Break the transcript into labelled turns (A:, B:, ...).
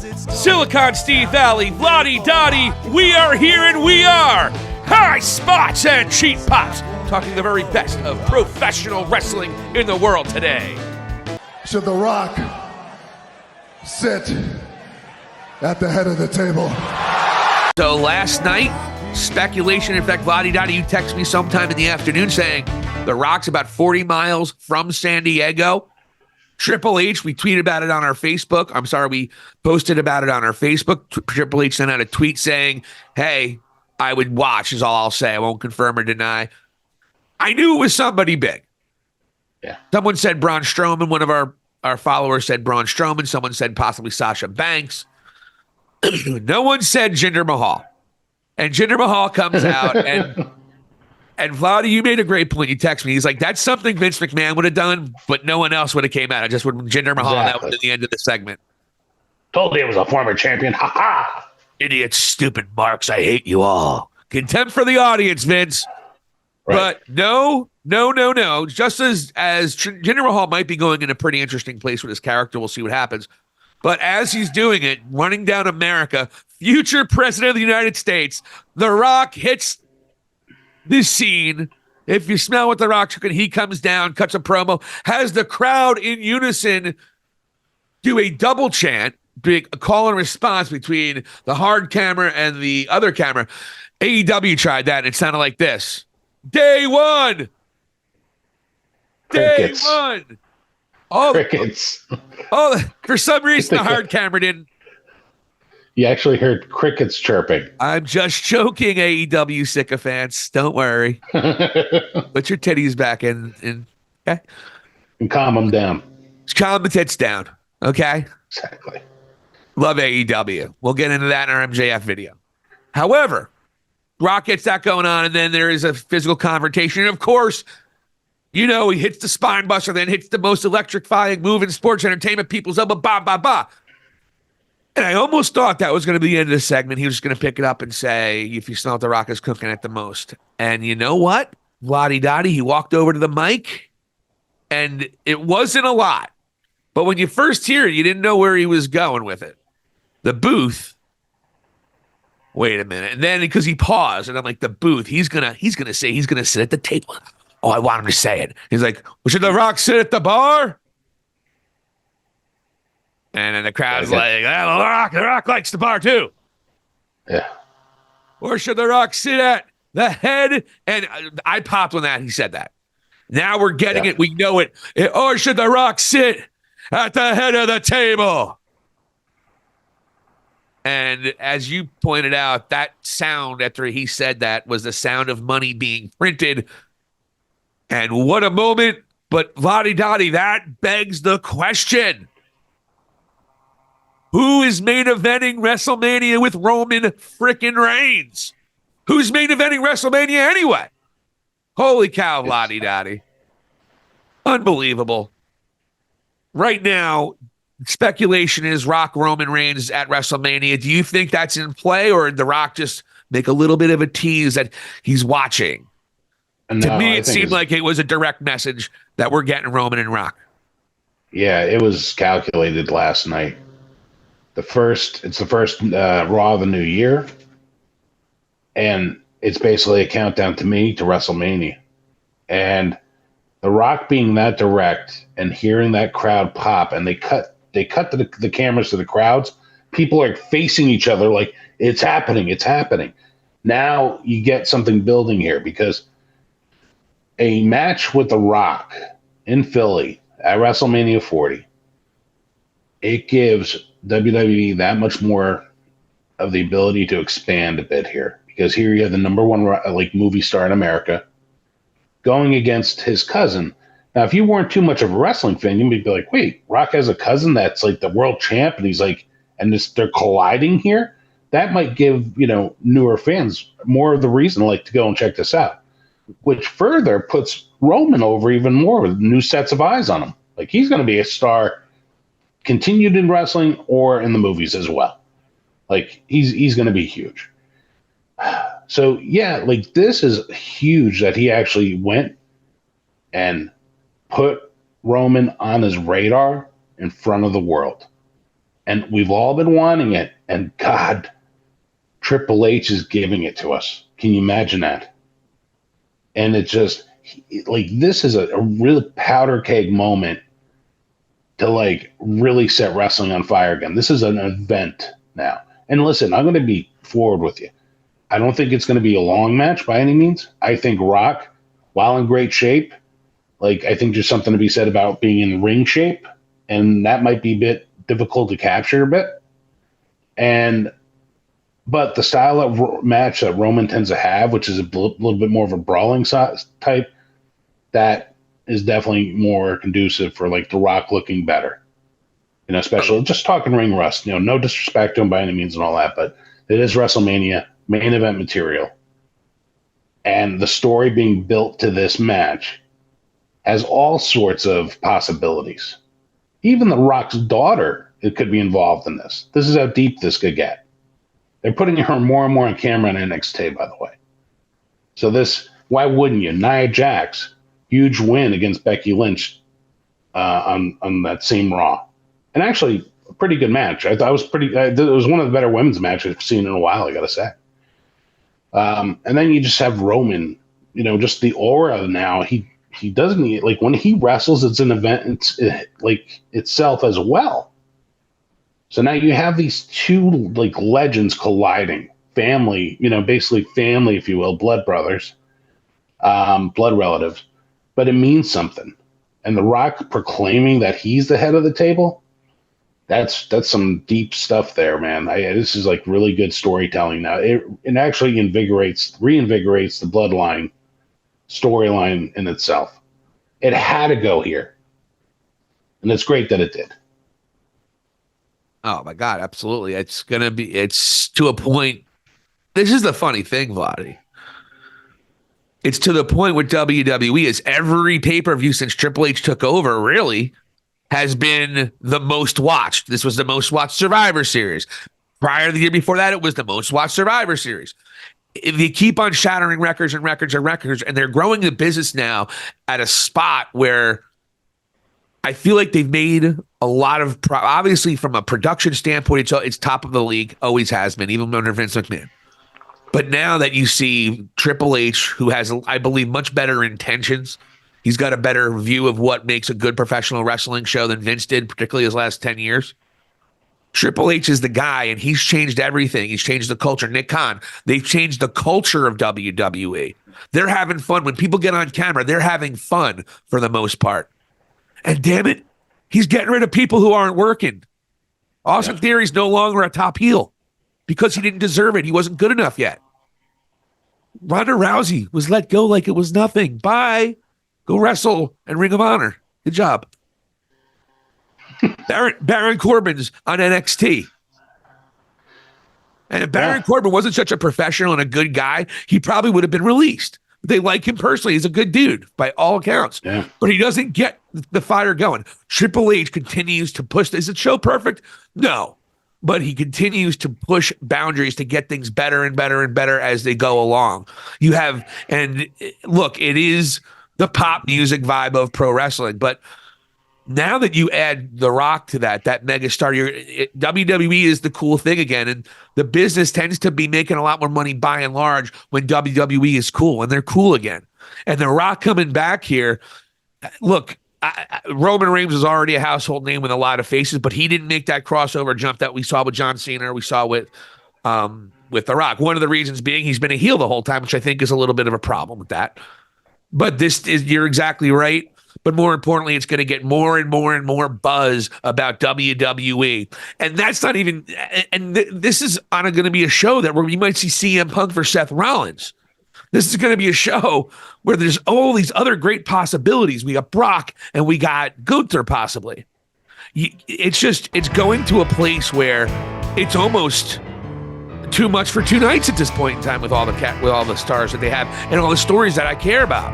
A: Silicon Steve Valley, Vladi Dottie, we are here and we are high spots and cheap pops, talking the very best of professional wrestling in the world today.
B: Should The Rock sit at the head of the table?
A: So last night, speculation, in fact, Vladi Dottie, you text me sometime in the afternoon saying The Rock's about 40 miles from San Diego. Triple H, we tweeted about it on our Facebook. I'm sorry, we posted about it on our Facebook. Triple H sent out a tweet saying, hey, I would watch, is all I'll say. I won't confirm or deny. I knew it was somebody big.
C: Yeah.
A: Someone said Braun Strowman. One of our followers said Braun Strowman. Someone said possibly Sasha Banks. No one said Jinder Mahal. And Jinder Mahal comes out and Vladi, you made a great point. You text me. He's like, that's something Vince McMahon would have done, but no one else would have came out. I just would Jinder Mahal. Exactly. That was at the end of the segment.
C: Told you it was a former champion. Ha ha.
A: Idiots, stupid marks. I hate you all. Contempt for the audience, Vince. Right. But no. Just as Jinder Mahal might be going in a pretty interesting place with his character. We'll see what happens. But as he's doing it, running down America, future president of the United States, The Rock hits this scene. If you smell what The Rock's cooking, he comes down, cuts a promo, has the crowd in unison do a double chant, a call and response between the hard camera and the other camera. AEW tried that, and it sounded like this. Day one.
C: Crickets.
A: Day one.
C: Crickets.
A: For some reason, the hard camera didn't.
C: You actually heard crickets chirping.
A: I'm just joking, AEW sycophants. Don't worry. Put your titties back in. Okay?
C: And calm them down.
A: Calm the tits down. Okay?
C: Exactly.
A: Love AEW. We'll get into that in our MJF video. However, Rock gets that going on, and then there is a physical confrontation. And of course, he hits the spine buster, then hits the most electrifying move in sports entertainment, people's elbow, ba. And I almost thought that was going to be the end of the segment. He was going to pick it up and say, if you smell what The Rock is cooking at the most. And you know what? Vladi Dottie, he walked over to the mic, and it wasn't a lot. But when you first hear it, you didn't know where he was going with it. The booth. Wait a minute. And then because he paused, and I'm like, the booth, he's gonna sit at the table. Oh, I want him to say it. He's like, well, should The Rock sit at the bar? And then the crowd's like, The Rock likes the bar too.
C: Yeah.
A: Or should The Rock sit at the head? And I popped when he said that. Now we're getting it. We know it. Or should The Rock sit at the head of the table? And as you pointed out, that sound after he said that was the sound of money being printed. And what a moment. But Vladi Dottie, that begs the question. Who is main eventing WrestleMania with Roman frickin' Reigns? Who's main eventing WrestleMania anyway? Holy cow, Vladi Dottie. Unbelievable. Right now, speculation is Rock Roman Reigns at WrestleMania. Do you think that's in play, or did The Rock just make a little bit of a tease that he's watching? No, to me, it seemed like it was a direct message that we're getting Roman and Rock.
C: Yeah, it was calculated last night. It's the first Raw of the new year, and it's basically a countdown to WrestleMania. And The Rock being that direct and hearing that crowd pop, and they cut the cameras to the crowds. People are facing each other like it's happening. Now you get something building here, because a match with The Rock in Philly at WrestleMania 40, it gives WWE that much more of the ability to expand a bit here, because here you have the number one movie star in America going against his cousin. Now, if you weren't too much of a wrestling fan, you might be like, wait, Rock has a cousin that's like the world champ, and he's like, and they're colliding here? That might give, newer fans more of the reason to go and check this out, which further puts Roman over even more with new sets of eyes on him. Like, he's going to be a star continued in wrestling or in the movies as well. Like, he's going to be huge. So, yeah, this is huge that he actually went and put Roman on his radar in front of the world. And we've all been wanting it. And God, Triple H is giving it to us. Can you imagine that? And it just, like, this is a real powder keg moment to, like, really set wrestling on fire again. This is an event now. And listen, I'm going to be forward with you. I don't think it's going to be a long match by any means. I think Rock, while in great shape, like, I think there's something to be said about being in ring shape, and that might be a bit difficult to capture a bit. But the style of match that Roman tends to have, which is a little bit more of a brawling type, that is definitely more conducive for, like, The Rock looking better. You know, especially just talking ring rust. You know, no disrespect to him by any means and all that, but it is WrestleMania, main event material. And the story being built to this match has all sorts of possibilities. Even The Rock's daughter, it could be involved in this. This is how deep this could get. They're putting her more and more on camera on NXT, by the way. So this, why wouldn't you? Nia Jax, huge win against Becky Lynch on that same Raw. And actually, a pretty good match. I thought it was one of the better women's matches I've seen in a while, I got to say. And then you just have Roman, you know, just the aura now. He doesn't need, like, when he wrestles, it's an event, like, itself as well. So now you have these two, like, legends colliding, family, you know, basically family, if you will, blood brothers, blood relatives, but it means something. And The Rock proclaiming that he's the head of the table, that's some deep stuff there, man. This is, like, really good storytelling now. It actually reinvigorates the bloodline storyline in itself. It had to go here. And it's great that it did.
A: Oh my God, absolutely. It's to a point. This is the funny thing, Vladi. It's to the point with WWE is every pay-per-view since Triple H took over really has been the most watched. This was the most watched Survivor Series. Prior to the year before that, it was the most watched Survivor Series. They keep on shattering records and records and records, and they're growing the business now at a spot where I feel like they've made a lot of, obviously from a production standpoint, it's top of the league, always has been, even under Vince McMahon. But now that you see Triple H, who has, I believe, much better intentions, he's got a better view of what makes a good professional wrestling show than Vince did, particularly his last 10 years. Triple H is the guy, and he's changed everything. He's changed the culture. Nick Khan, they've changed the culture of WWE. They're having fun. When people get on camera, they're having fun for the most part. And damn it, he's getting rid of people who aren't working. Austin Theory's no longer a top heel because he didn't deserve it. He wasn't good enough yet. Ronda Rousey was let go like it was nothing. Bye. Go wrestle in Ring of Honor. Good job. Baron Corbin's on NXT. And if Baron Corbin wasn't such a professional and a good guy, he probably would have been released. They like him personally. He's a good dude by all accounts. Yeah. But he doesn't get the fire going. Triple H continues to push. Is the show perfect? No. But he continues to push boundaries to get things better and better and better as they go along. You have, and look, it is the pop music vibe of pro wrestling. But now that you add The Rock to that megastar, WWE is the cool thing again. And the business tends to be making a lot more money by and large when WWE is cool, and they're cool again. And The Rock coming back here, look, Roman Reigns was already a household name with a lot of faces, but he didn't make that crossover jump that we saw with John Cena, or we saw with The Rock. One of the reasons being he's been a heel the whole time, which I think is a little bit of a problem with that. But you're exactly right. But more importantly, it's going to get more and more and more buzz about WWE. And that's not even, this is going to be a show that where you might see CM Punk for Seth Rollins. This is going to be a show where there's all these other great possibilities. We got Brock and we got Gunther possibly. It's going to a place where it's almost too much for two nights at this point in time with all the stars that they have and all the stories that I care about.